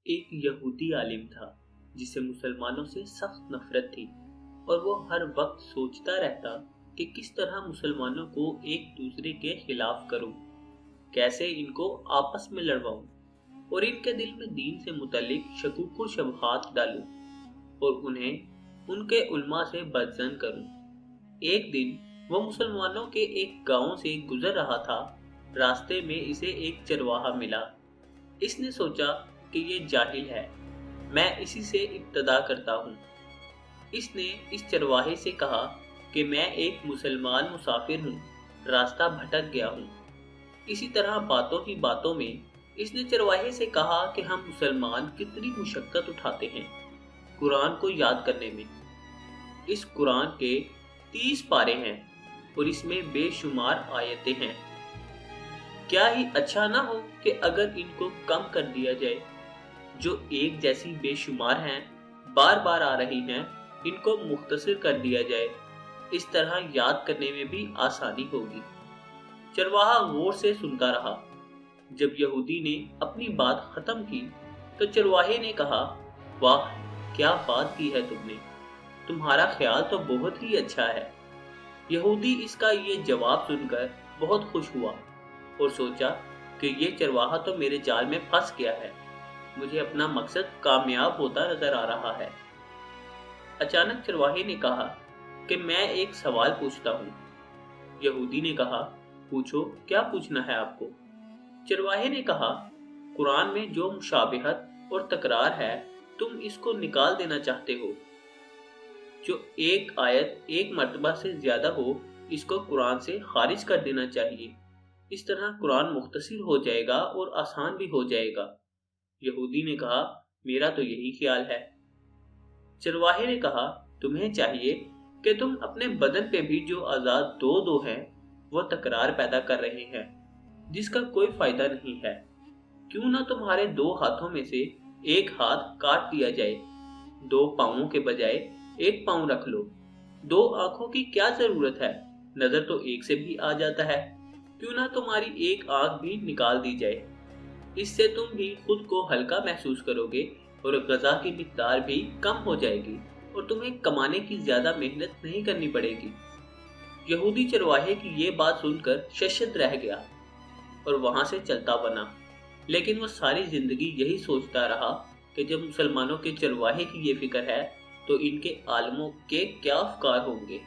ایک یہودی عالم تھا جسے مسلمانوں سے سخت نفرت تھی اور وہ ہر وقت سوچتا رہتا کہ کس طرح مسلمانوں کو ایک دوسرے کے خلاف کروں، کیسے ان کو آپس میں لڑواؤں اور ان کے دل میں دین سے متعلق شکوک و شبہات ڈالوں اور انہیں ان کے علماء سے بدظن کروں۔ ایک دن وہ مسلمانوں کے ایک گاؤں سے گزر رہا تھا۔ راستے میں اسے ایک چرواہا ملا۔ اس نے سوچا کہ یہ جاہل ہے، میں اسی سے ابتدا کرتا ہوں۔ اس نے اس چرواہے سے کہا کہ میں ایک مسلمان مسافر ہوں، راستہ بھٹک گیا ہوں۔ اسی طرح باتوں ہی باتوں میں اس نے چرواہے سے کہا کہ ہم مسلمان کتنی مشقت اٹھاتے ہیں قرآن کو یاد کرنے میں۔ اس قرآن کے 30 پارے ہیں اور اس میں بے شمار آیتیں ہیں۔ کیا ہی اچھا نہ ہو کہ اگر ان کو کم کر دیا جائے، جو ایک جیسی بے شمار ہیں، بار بار آ رہی ہیں، ان کو مختصر کر دیا جائے، اس طرح یاد کرنے میں بھی آسانی ہوگی۔ چرواہا غور سے سنتا رہا۔ جب یہودی نے اپنی بات ختم کی تو چرواہے نے کہا، واہ، کیا بات کی ہے تم نے، تمہارا خیال تو بہت ہی اچھا ہے۔ یہودی اس کا یہ جواب سن کر بہت خوش ہوا اور سوچا کہ یہ چرواہا تو میرے جال میں پھنس گیا ہے، مجھے اپنا مقصد کامیاب ہوتا نظر آ رہا ہے۔ اچانک چرواہے نے کہا کہ میں ایک سوال پوچھتا ہوں۔ یہودی نے کہا، پوچھو، کیا پوچھنا ہے آپ کو؟ چرواہے نے کہا، قرآن میں جو مشابہت اور تکرار ہے تم اس کو نکال دینا چاہتے ہو۔ جو ایک آیت ایک مرتبہ سے زیادہ ہو اس کو قرآن سے خارج کر دینا چاہیے، اس طرح قرآن مختصر ہو جائے گا اور آسان بھی ہو جائے گا۔ یہودی نے کہا، میرا تو یہی خیال ہے۔ چرواہے نے کہا، تمہیں چاہیے کہ تم اپنے بدن پہ بھی جو اعضاء دو ہیں وہ تکرار پیدا کر رہے ہیں جس کا کوئی فائدہ نہیں ہے۔ کیوں نہ تمہارے 2 ہاتھوں میں سے ایک ہاتھ کاٹ دیا جائے، 2 پاؤں کے بجائے 1 پاؤں رکھ لو۔ 2 آنکھوں کی کیا ضرورت ہے، نظر تو ایک سے بھی آ جاتا ہے۔ کیوں نہ تمہاری 1 آنکھ بھی نکال دی جائے، اس سے تم بھی خود کو ہلکا محسوس کرو گے اور غذا کی مقدار بھی کم ہو جائے گی اور تمہیں کمانے کی زیادہ محنت نہیں کرنی پڑے گی۔ یہودی چرواہے کی یہ بات سن کر ششدر رہ گیا اور وہاں سے چلتا بنا، لیکن وہ ساری زندگی یہی سوچتا رہا کہ جب مسلمانوں کے چرواہے کی یہ فکر ہے تو ان کے عالموں کے کیا افکار ہوں گے۔